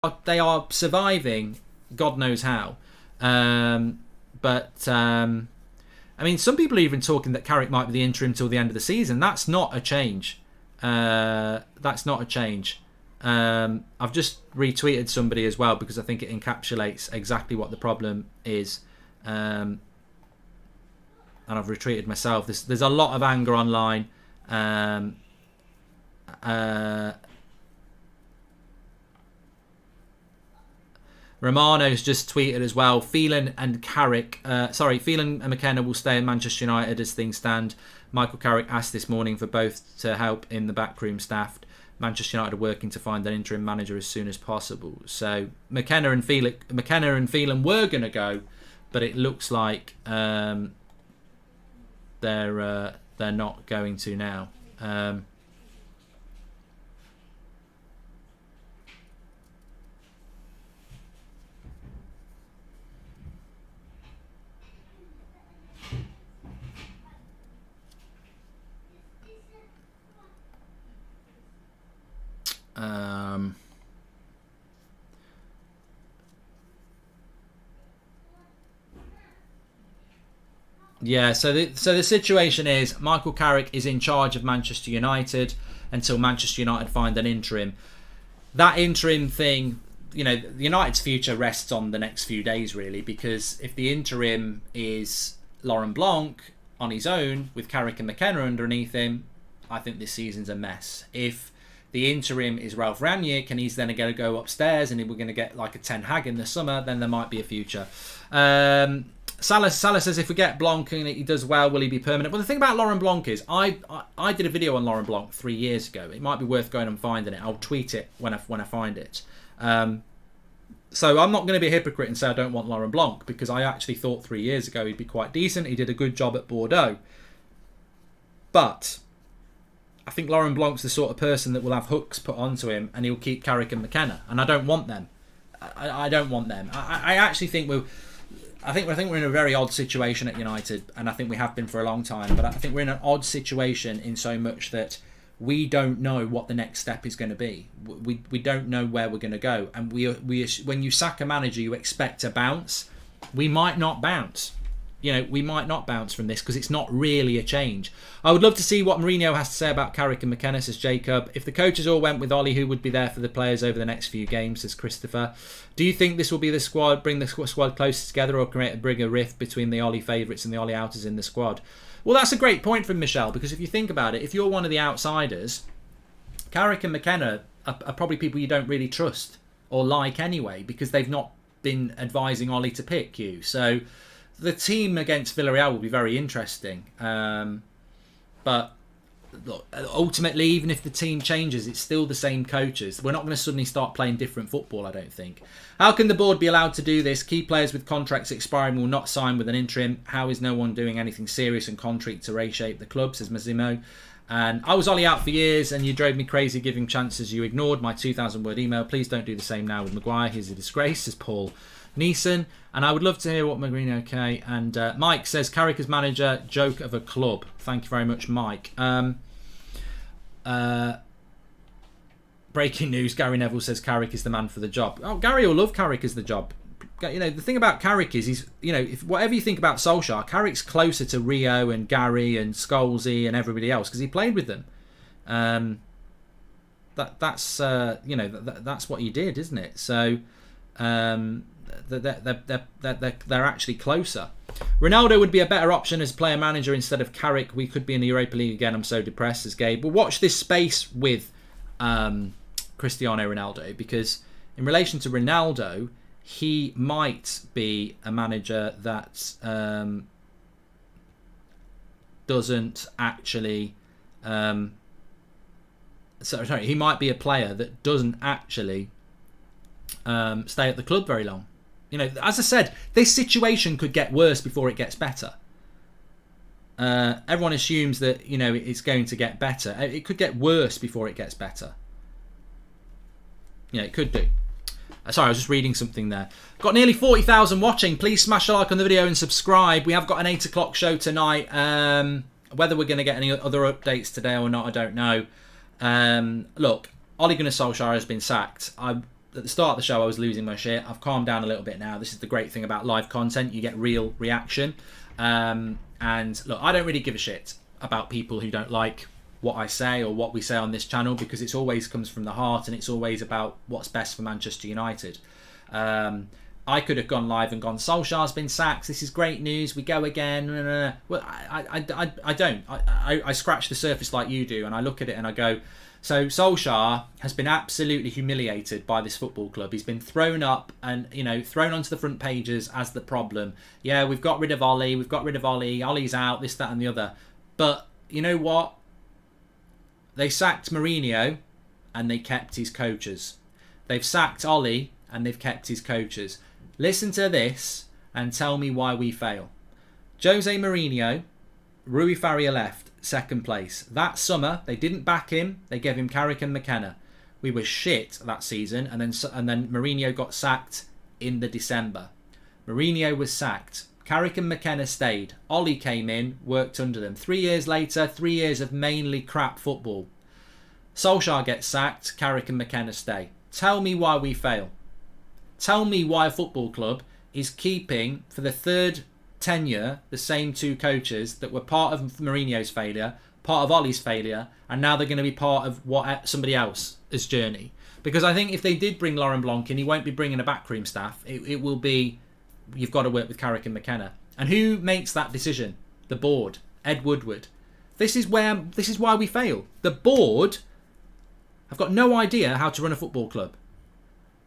are surviving, God knows how. I mean, some people are even talking that Carrick might be the interim till the end of the season. That's not a change. That's not a change. I've just retweeted somebody as well because I think it encapsulates exactly what the problem is. And I've retweeted myself. There's a lot of anger online. Romano's just tweeted as well. Phelan and McKenna will stay in Manchester United as things stand. Michael Carrick asked this morning for both to help in the backroom staff. Manchester United are working to find an interim manager as soon as possible. So McKenna and Phelan were going to go, but it looks like they're not going to now. Yeah, so the situation is Michael Carrick is in charge of Manchester United until Manchester United find an interim. That interim thing, you know, United's future rests on the next few days really, because if the interim is Laurent Blanc on his own with Carrick and McKenna underneath him, I think this season's a mess. If the interim is Ralph Rangnick and he's then going to go upstairs and we're going to get like a Ten Hag in the summer, then there might be a future. Salah says if we get Blanc and he does well, will he be permanent? Well, the thing about Laurent Blanc is I did a video on Laurent Blanc 3 years ago. It might be worth going and finding it. I'll tweet it when I find it. So I'm not going to be a hypocrite and say I don't want Laurent Blanc, because I actually thought 3 years ago he'd be quite decent. He did a good job at Bordeaux. But I think Laurent Blanc's the sort of person that will have hooks put onto him and he'll keep Carrick and McKenna, and I don't want them. I don't want them. I actually think I think we're in a very odd situation at United, and I think we have been for a long time. But I think we're in an odd situation in so much that we don't know what the next step is going to be. We don't know where we're going to go, and we when you sack a manager, you expect to bounce. We might not bounce. You know, we might not bounce from this because it's not really a change. I would love to see what Mourinho has to say about Carrick and McKenna, says Jacob. If the coaches all went with Ollie, who would be there for the players over the next few games, says Christopher. Do you think this will be the squad, bring the squad closer together, or create a bigger rift between the Ollie favourites and the Ollie outers in the squad? Well, that's a great point from Michelle, because if you think about it, if you're one of the outsiders, Carrick and McKenna are probably people you don't really trust or like anyway, because they've not been advising Ollie to pick you. So the team against Villarreal will be very interesting. But look, ultimately, even if the team changes, it's still the same coaches. We're not going to suddenly start playing different football, I don't think. How can the board be allowed to do this? Key players with contracts expiring will not sign with an interim. How is no one doing anything serious and concrete to reshape the club, says Massimo. And I was Ollie out for years and you drove me crazy giving chances. You ignored my 2,000 word email. Please don't do the same now with Maguire. He's a disgrace, says Paul Neeson. And I would love to hear what Magrino, okay. And Mike says, Carrick as manager, joke of a club. Thank you very much, Mike. Breaking news, Gary Neville says Carrick is the man for the job. Oh, Gary will love Carrick as the job. You know, the thing about Carrick is he's, you know, if whatever you think about Solskjaer, Carrick's closer to Rio and Gary and Scholesy and everybody else because he played with them. That's you know, that's what he did, isn't it? So they're actually closer. Ronaldo would be a better option as player manager instead of Carrick. We could be in the Europa League again. I'm so depressed, says Gabe. We'll watch this space with Cristiano Ronaldo, because in relation to Ronaldo, he might be a manager that doesn't actually sorry, he might be a player that doesn't actually stay at the club very long. You know, as I said, this situation could get worse before it gets better. Everyone assumes that, you know, it's going to get better. It could get worse before it gets better. Yeah, it could do. Sorry, I was just reading something there. Got nearly 40,000 watching. Please smash a like on the video and subscribe. We have got an 8 o'clock show tonight. Whether we're going to get any other updates today or not, I don't know. Look, Ole Gunnar Solskjaer has been sacked. at the start of the show I was losing my shit. I've calmed down a little bit now. This is the great thing about live content. You get real reaction. And look, I don't really give a shit about people who don't like what I say or what we say on this channel, because it's always comes from the heart and it's always about what's best for Manchester United. I could have gone live and gone, Solskjaer's been sacked, this is great news, we go again. Well, I don't. I scratch the surface like you do, and I look at it and I go, so Solskjaer has been absolutely humiliated by this football club. He's been thrown up and, you know, thrown onto the front pages as the problem. Yeah, we've got rid of Ollie, Ollie's out, this, that and the other. But you know what? They sacked Mourinho and they kept his coaches. They've sacked Ollie and they've kept his coaches. Listen to this and tell me why we fail. Jose Mourinho, Rui Faria left, second place. That summer, they didn't back him. They gave him Carrick and McKenna. We were shit that season, and then Mourinho got sacked in the December. Mourinho was sacked. Carrick and McKenna stayed. Ollie came in, worked under them. 3 years later, 3 years of mainly crap football. Solskjaer gets sacked, Carrick and McKenna stay. Tell me why we fail. Tell me why a football club is keeping, for the third tenure, the same two coaches that were part of Mourinho's failure, part of Ollie's failure, and now they're going to be part of somebody else's journey. Because I think if they did bring Laurent Blanc in, he won't be bringing a backroom staff. It will be, you've got to work with Carrick and McKenna. And who makes that decision? The board. Ed Woodward. This is why we fail. The board have got no idea how to run a football club.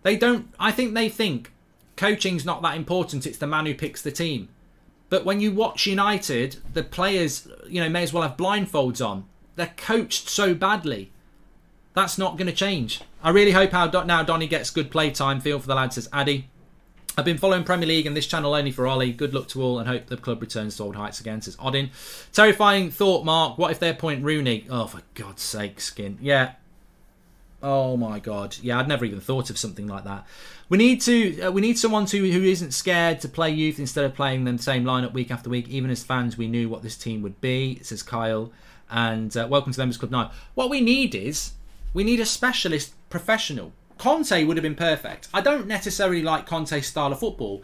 I think they think coaching's not that important, it's the man who picks the team. But when you watch United, the players, you know, may as well have blindfolds on. They're coached so badly. That's not going to change. I really hope now Donny gets good play time. Feel for the lad, says Addy. I've been following Premier League and this channel only for Ollie. Good luck to all and hope the club returns to old heights again, says Odin. Terrifying thought, Mark. What if they appoint Rooney? Oh, for God's sake, Skin. Yeah. Oh my God. Yeah, I'd never even thought of something like that. We need someone who isn't scared to play youth instead of playing them the same lineup week after week. Even as fans, we knew what this team would be, says Kyle. And welcome to the Members Club 9. What we need a specialist professional. Conte would have been perfect. I don't necessarily like Conte's style of football,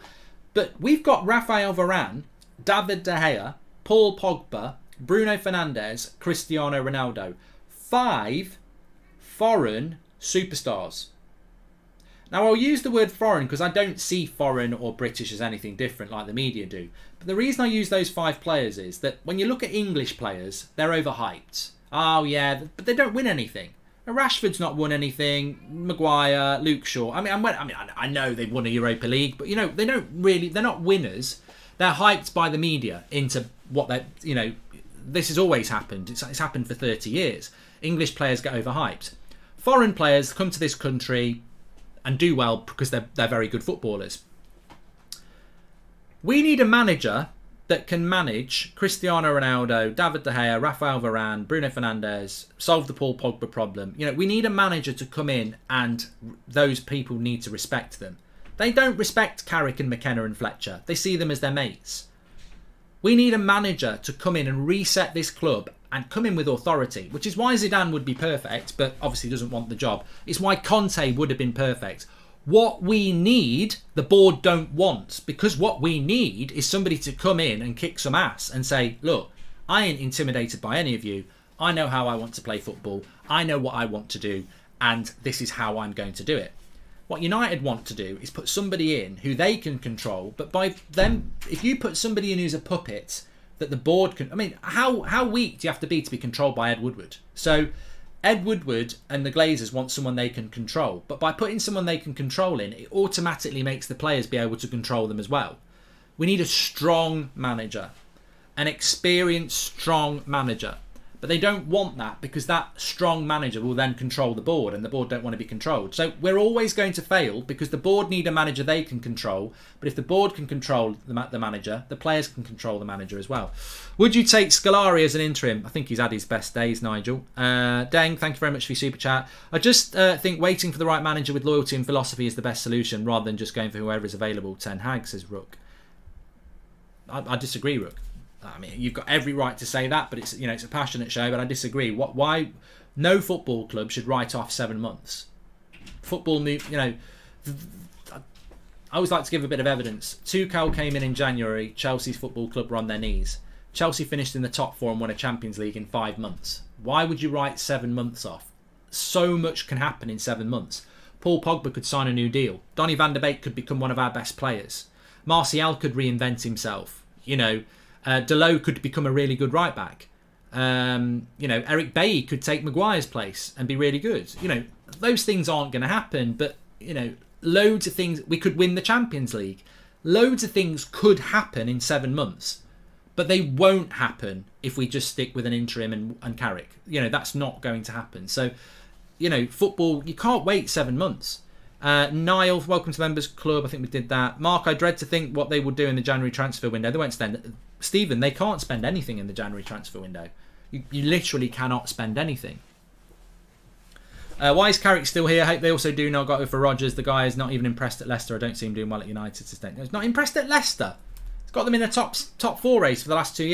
but we've got Rafael Varane, David De Gea, Paul Pogba, Bruno Fernandes, Cristiano Ronaldo. 5 foreign superstars. Now, I'll use the word foreign because I don't see foreign or British as anything different like the media do. But the reason I use those 5 players is that when you look at English players, they're overhyped. Oh, yeah, but they don't win anything. Rashford's not won anything. Maguire, Luke Shaw. I know they've won a Europa League, but you know they're not winners. They're hyped by the media into what they, you know. This has always happened. It's happened for 30 years. English players get overhyped. Foreign players come to this country and do well because they're very good footballers. We need a manager that can manage Cristiano Ronaldo, David De Gea, Rafael Varane, Bruno Fernandes, solve the Paul Pogba problem. You know, we need a manager to come in and those people need to respect them. They don't respect Carrick and McKenna and Fletcher. They see them as their mates. We need a manager to come in and reset this club and come in with authority, which is why Zidane would be perfect, but obviously doesn't want the job. It's why Conte would have been perfect. What we need, the board don't want, because what we need is somebody to come in and kick some ass and say, look, I ain't intimidated by any of you. I know how I want to play football. I know what I want to do, and this is how I'm going to do it. What United want to do is put somebody in who they can control, but by them, if you put somebody in who's a puppet that the board can, I mean, how weak do you have to be controlled by Ed Woodward? So Ed Woodward and the Glazers want someone they can control, but by putting someone they can control in, it automatically makes the players be able to control them as well. We need a strong manager, an experienced, strong manager. But they don't want that because that strong manager will then control the board and the board don't want to be controlled. So we're always going to fail because the board need a manager they can control. But if the board can control the manager, the players can control the manager as well. Would you take Scolari as an interim? I think he's had his best days, Nigel. Deng, thank you very much for your super chat. I just think waiting for the right manager with loyalty and philosophy is the best solution rather than just going for whoever is available. Ten Hag, says Rook. I disagree, Rook. I mean, you've got every right to say that, but it's, you know, it's a passionate show. But I disagree. Why? No football club should write off 7 months. Football, you know, I always like to give a bit of evidence. Tuchel came in January. Chelsea's football club were on their knees. Chelsea finished in the top 4 and won a Champions League in 5 months. Why would you write 7 months off? So much can happen in 7 months. Paul Pogba could sign a new deal. Donny van de Beek could become one of our best players. Martial could reinvent himself. Delot could become a really good right back. Eric Bailly could take Maguire's place and be really good. Those things aren't going to happen, but loads of things. We could win the Champions League. Loads of things could happen in 7 months, but they won't happen if we just stick with an interim and Carrick. That's not going to happen. So, football, you can't wait 7 months. Niall, welcome to the Members Club. I think we did that. Mark, I dread to think what they will do in the January transfer window. They won't spend. Stephen, they can't spend anything in the January transfer window. You literally cannot spend anything. Why is Carrick still here? I hope they also do not got over Rodgers. The guy is not even impressed at Leicester. I don't see him doing well at United. No, he's not impressed at Leicester. He's got them in a top 4 race for the last 2 years.